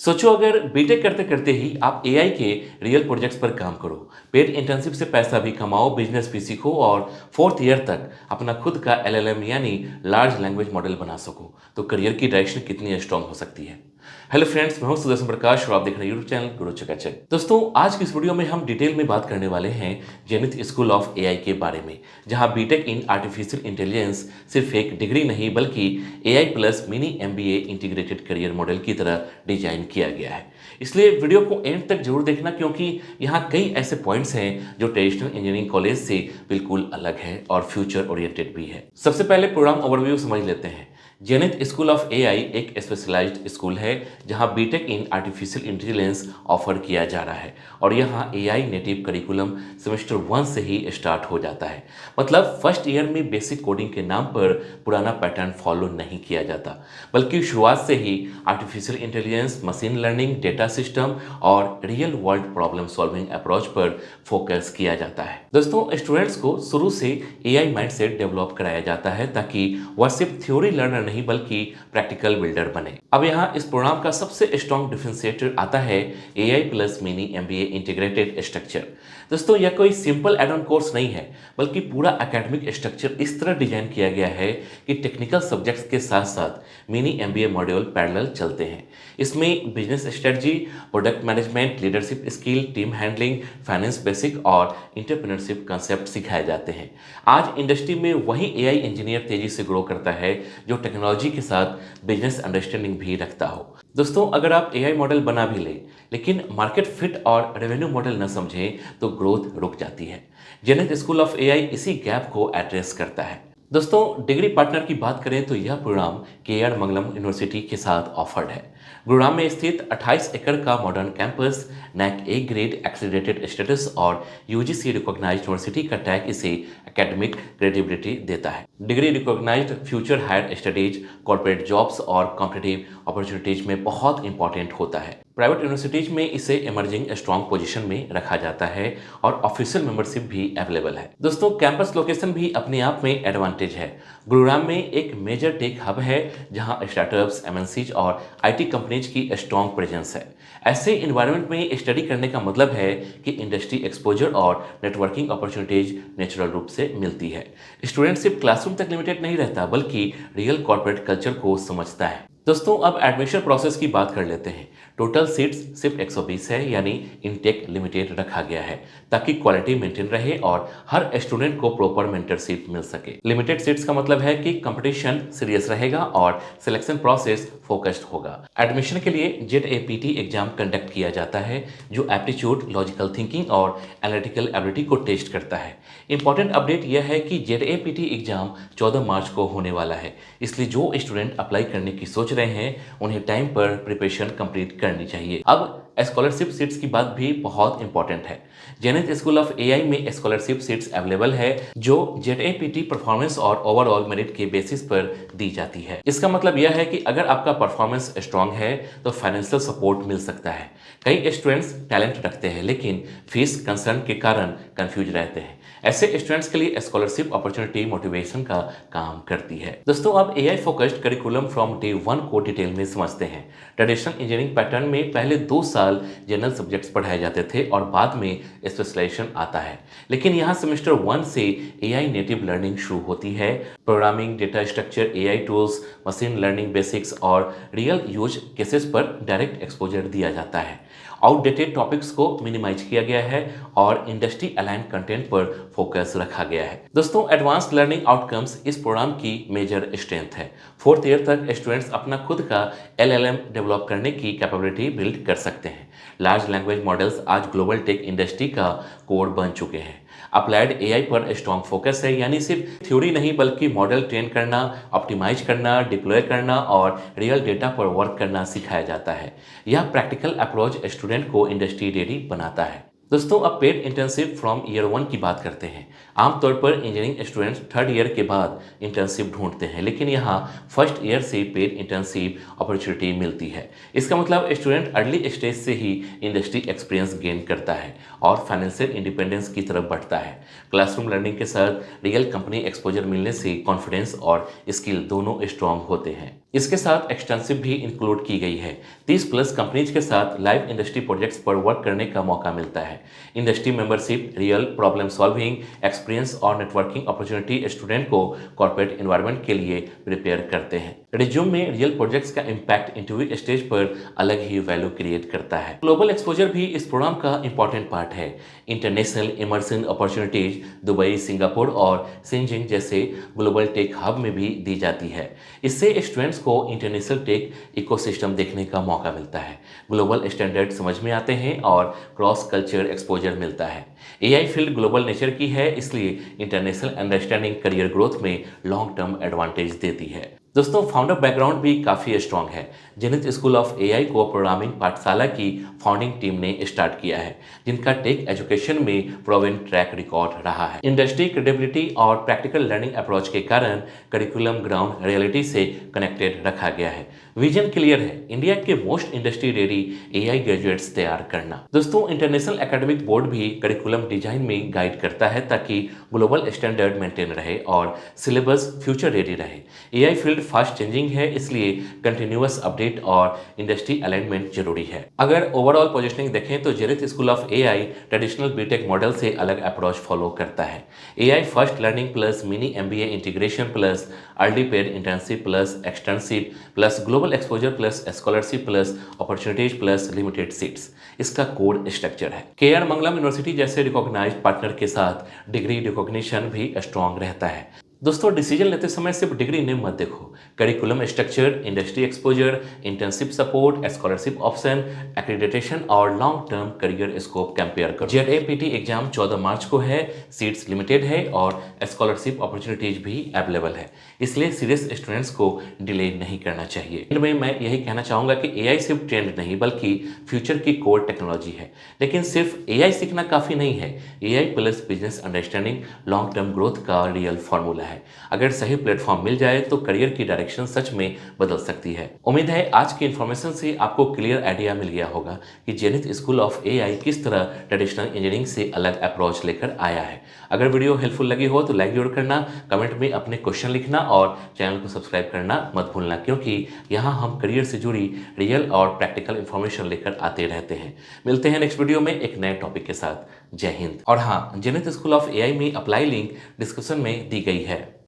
सोचो अगर बीटेक करते करते ही आप एआई के रियल प्रोजेक्ट्स पर काम करो, पेड इंटर्नशिप से पैसा भी कमाओ, बिजनेस भी सीखो और फोर्थ ईयर तक अपना खुद का एलएलएम यानी लार्ज लैंग्वेज मॉडल बना सको, तो करियर की डायरेक्शन कितनी स्ट्रांग हो सकती है। हेलो फ्रेंड्स, मैं हूं सुदर्शन प्रकाश और आप देख रहे हैं यूट्यूब चैनल गुरु चकाचक। दोस्तों, आज की इस वीडियो में हम डिटेल में बात करने वाले हैं जेनिथ स्कूल ऑफ एआई के बारे में, जहां बीटेक इन आर्टिफिशियल इंटेलिजेंस सिर्फ एक डिग्री नहीं बल्कि AI plus mini MBA integrated career model की तरह डिजाइन किया गया है। इसलिए वीडियो को एंड तक जरूर देखना, क्योंकि यहाँ कई ऐसे पॉइंट्स हैं जो ट्रेडिशनल इंजीनियरिंग कॉलेज से बिल्कुल अलग है और फ्यूचर ओरिएंटेड भी है। सबसे पहले प्रोग्राम ओवरव्यू समझ लेते हैं। जेनिथ स्कूल ऑफ एआई एक स्पेशलाइज्ड स्कूल है जहां BTech in artificial intelligence offer किया जा रहा है और यहां एआई नेटिव करिकुलम सेमेस्टर 1 से ही स्टार्ट हो जाता है। मतलब फर्स्ट ईयर में बेसिक कोडिंग के नाम पर पुराना पैटर्न फॉलो नहीं किया जाता, बल्कि शुरुआत से ही artificial intelligence, machine learning, data system और real world problem solving approach पर फोकस किया जाता है। दोस्तों, स्टूडेंट्स को शुरू से एआई माइंडसेट डेवलप कराया जाता है ताकि वह सिर्फ थ्योरी लर्नर नहीं बल्कि प्रैक्टिकल बिल्डर बने। अब यहाँ इस प्रोग्राम का सबसे स्ट्रॉन्ग डिफरेंशिएटर आता है AI plus mini MBA integrated structure. दोस्तों, यह कोई सिंपल एड ऑन कोर्स नहीं है, बल्कि पूरा एकेडमिक स्ट्रक्चर इस तरह डिजाइन किया गया है कि टेक्निकल सब्जेक्ट्स के साथ साथ मिनी एमबीए मॉड्यूल पैरेलल चलते हैं। इसमें business strategy, product management, leadership skill, team handling, finance basic और एंटरप्रेन्योरशिप कंसेप्ट सिखाए जाते हैं। आज इंडस्ट्री में वही एआई इंजीनियर तेजी से ग्रो करता है जो टेक्नोलॉजी के साथ बिजनेस अंडरस्टैंडिंग भी रखता हो। दोस्तों, अगर आप एआई मॉडल बना भी लें लेकिन मार्केट फिट और रेवेन्यू मॉडल न समझें तो ग्रोथ रुक जाती है। जेनिथ स्कूल ऑफ एआई इसी गैप को एड्रेस करता है। दोस्तों, डिग्री पार्टनर की बात करें तो यह प्रोग्राम केआर मंगलम यूनिवर्सिटी के साथ ऑफर्ड है। गुरुग्राम में स्थित 28 एकड़ का modern campus, NAAC A grade accelerated status और यूजीसी रिकॉग्नाइज्ड यूनिवर्सिटी का टैग इसे एकेडमिक क्रेडिबिलिटी देता है। Degree recognised future higher studies, corporate jobs और कॉम्पिटिटिव अपॉर्चुनिटीज में बहुत इंपॉर्टेंट होता है। प्राइवेट यूनिवर्सिटीज में इसे इमर्जिंग स्ट्रॉन्ग पोजीशन में रखा जाता है और ऑफिशियल मेंबरशिप भी अवेलेबल है। दोस्तों, कैंपस लोकेशन भी अपने आप में एडवांटेज है। गुरुग्राम में एक मेजर टेक हब है जहां स्टार्टअप्स, एमएनसीज और आईटी कंपनीज की स्ट्रॉन्ग प्रेजेंस है। ऐसे इन्वायरमेंट में स्टडी करने का मतलब है कि इंडस्ट्री एक्सपोजर और नेटवर्किंग अपॉर्चुनिटीज नेचुरल रूप से मिलती है। स्टूडेंट सिर्फ क्लासरूम तक लिमिटेड नहीं रहता बल्कि रियल कॉर्पोरेट कल्चर को समझता है। दोस्तों, अब एडमिशन प्रोसेस की बात कर लेते हैं। टोटल सीट्स सिर्फ 120 है, यानी इनटेक लिमिटेड रखा गया है ताकि क्वालिटी मेंटेन रहे और हर स्टूडेंट को प्रॉपर मेंटरशिप मिल सके। लिमिटेड सीट्स का मतलब है कि कंपटीशन सीरियस रहेगा और सिलेक्शन प्रोसेस फोकस्ड होगा। एडमिशन के लिए जेडएपीटी एग्जाम कंडक्ट किया जाता है जो एप्टीट्यूड, लॉजिकल थिंकिंग और एनालिटिकल एबिलिटी को टेस्ट करता है। इंपॉर्टेंट अपडेट यह है कि जेडएपीटी एग्जाम 14 मार्च को होने वाला है, इसलिए जो स्टूडेंट अप्लाई करने की सोच रहे हैं उन्हें टाइम पर प्रिपरेशन कंप्लीट करनी चाहिए। अब स्कॉलरशिप सीट्स की बात भी बहुत इंपॉर्टेंट है। जेनिथ स्कूल ऑफ एआई में स्कॉलरशिप सीट्स अवेलेबल है जो जेडएपीटी परफॉर्मेंस और ओवरऑल मेरिट के बेसिस पर दी जाती है। इसका मतलब यह है कि अगर आपका परफॉर्मेंस स्ट्रांग है तो फाइनेंशियल सपोर्ट मिल सकता है। कई स्टूडेंट्स टैलेंट रखते हैं लेकिन फीस कंसर्न के कारण कंफ्यूज रहते हैं। ऐसे स्टूडेंट्स के लिए स्कॉलरशिप अपॉर्चुनिटी मोटिवेशन का काम करती है। दोस्तों, अब AI focused curriculum from day 1 को डिटेल में समझते हैं। ट्रेडिशनल इंजीनियरिंग पैटर्न में पहले 2 साल जनरल सब्जेक्ट्स पढ़ाए जाते थे और बाद में स्पेशलाइजेशन आता है, लेकिन यहाँ सेमेस्टर 1 से एआई नेटिव लर्निंग शुरू होती है। Programming, data structure, AI tools, machine learning basics और रियल यूज केसेस पर डायरेक्ट एक्सपोजर दिया जाता है। आउटडेटेड टॉपिक्स को मिनिमाइज किया गया है और इंडस्ट्री अलाइन कंटेंट पर फोकस रखा गया है। दोस्तों, एडवांस लर्निंग आउटकम्स इस प्रोग्राम की मेजर स्ट्रेंथ है। फोर्थ ईयर तक स्टूडेंट्स अपना खुद का एलएलएम डेवलप करने की कैपेबिलिटी बिल्ड कर सकते हैं। लार्ज लैंग्वेज मॉडल्स आज ग्लोबल टेक इंडस्ट्री का कोर बन चुके हैं। अप्लाइड एआई पर स्ट्रॉन्ग फोकस है, यानी सिर्फ थ्योरी नहीं बल्कि मॉडल ट्रेन करना, ऑप्टिमाइज करना, डिप्लॉय करना और रियल डेटा पर वर्क करना सिखाया जाता है। यह प्रैक्टिकल अप्रोच स्टूडेंट को इंडस्ट्री रेडी बनाता है। दोस्तों अब पेड इंटर्नशिप फ्रॉम ईयर 1 की बात करते हैं। आमतौर पर इंजीनियरिंग स्टूडेंट्स थर्ड ईयर के बाद इंटर्नशिप ढूंढते हैं, लेकिन यहाँ फर्स्ट ईयर से पेड इंटर्नशिप अपॉर्चुनिटी मिलती है। इसका मतलब स्टूडेंट अर्ली स्टेज से ही इंडस्ट्री एक्सपीरियंस गेन करता है और फाइनेंशियल इंडिपेंडेंस की तरफ बढ़ता है। क्लासरूम लर्निंग के साथ रियल कंपनी एक्सपोजर मिलने से कॉन्फिडेंस और स्किल दोनों स्ट्रांग होते हैं। इसके साथ एक्सटेंसिव भी इंक्लूड की गई है। 30 प्लस कंपनीज के साथ लाइव इंडस्ट्री प्रोजेक्ट्स पर वर्क करने का मौका मिलता है। Industry membership, real problem solving experience और नेटवर्किंग अपॉर्चुनिटी स्टूडेंट को कॉर्पोरेट एनवायरनमेंट के लिए प्रिपेयर करते हैं। रिज्यूम में रियल प्रोजेक्ट्स का इम्पैक्ट इंटरव्यू स्टेज पर अलग ही वैल्यू क्रिएट करता है। ग्लोबल एक्सपोजर भी इस प्रोग्राम का इंपॉर्टेंट पार्ट है। International immersion opportunities Dubai, Singapore और सिंजिंग जैसे ग्लोबल टेक हब में भी दी जाती है। इससे स्टूडेंट्स को इंटरनेशनल टेक इकोसिस्टम देखने का मौका मिलता है, ग्लोबल स्टैंडर्ड समझ में आते हैं और क्रॉस कल्चर एक्सपोजर मिलता है। एआई फील्ड ग्लोबल नेचर की है, इसलिए इंटरनेशनल अंडरस्टैंडिंग करियर ग्रोथ में लॉन्ग टर्म एडवांटेज देती है। दोस्तों फाउंडर बैकग्राउंड भी काफ़ी स्ट्रांग है। जेनिथ स्कूल ऑफ एआई को प्रोग्रामिंग पाठशाला की फाउंडिंग टीम ने स्टार्ट किया है, जिनका टेक एजुकेशन में प्रोवन ट्रैक रिकॉर्ड रहा है। इंडस्ट्री क्रेडिबिलिटी और प्रैक्टिकल लर्निंग अप्रोच के कारण करिकुलम ग्राउंड रियलिटी से कनेक्टेड रखा गया है। विजन क्लियर है, इंडिया के most industry ready AI graduates तैयार करना। दोस्तों इंटरनेशनल एकेडमिक बोर्ड भी करिकुलम डिजाइन में गाइड करता है ताकि ग्लोबल स्टैंडर्ड मेंटेन रहे और सिलेबस फ्यूचर रेडी रहे। एआई फील्ड फास्ट चेंजिंग है, इसलिए कंटिन्यूअस अपडेट और इंडस्ट्री अलाइनमेंट जरूरी है। अगर ओवरऑल पोजीशनिंग देखें तो Zenith school of AI traditional BTech model से अलग अप्रोच फॉलो करता है। AI first learning plus mini MBA integration plus early paid internship plus externship plus global exposure plus scholarship plus opportunities plus limited seats इसका code structure है। K R मंगलम university जैसे recognised partner के साथ degree recognition भी strong रहता है। दोस्तों decision लेते समय सिर्फ डिग्री नेम मत देखो, curriculum structure, industry exposure, internship support, scholarship option, accreditation और long term career scope compare करो। जेडएपीटी एग्जाम 14 मार्च को है, सीट्स लिमिटेड है और स्कॉलरशिप अपॉर्चुनिटीज भी अवेलेबल है, इसलिए सीरियस स्टूडेंट्स को डिले नहीं करना चाहिए। इनमें मैं यही कहना चाहूँगा कि एआई सिर्फ ट्रेंड नहीं बल्कि फ्यूचर की कोर टेक्नोलॉजी है। लेकिन सिर्फ एआई सीखना काफ़ी नहीं है, AI plus business understanding long term growth का रियल फॉर्मूला है। अगर सही प्लेटफॉर्म मिल जाए तो करियर की डायरेक्शन सच में बदल सकती है। उम्मीद है आज की इन्फॉर्मेशन से आपको क्लियर आइडिया मिल गया होगा कि जेनिथ स्कूल ऑफ एआई किस तरह ट्रेडिशनल इंजीनियरिंग से अलग अप्रोच लेकर आया है। अगर वीडियो हेल्पफुल लगी हो तो लाइक जरूर करना, कमेंट में अपने क्वेश्चन लिखना और चैनल को सब्सक्राइब करना मत भूलना, क्योंकि यहाँ हम करियर से जुड़ी रियल और प्रैक्टिकल इन्फॉर्मेशन लेकर आते रहते हैं। मिलते हैं नेक्स्ट वीडियो में एक नए टॉपिक के साथ। जय हिंद। और हाँ, जेनिथ स्कूल ऑफ एआई में अप्लाई लिंक डिस्क्रिप्शन में दी गई है।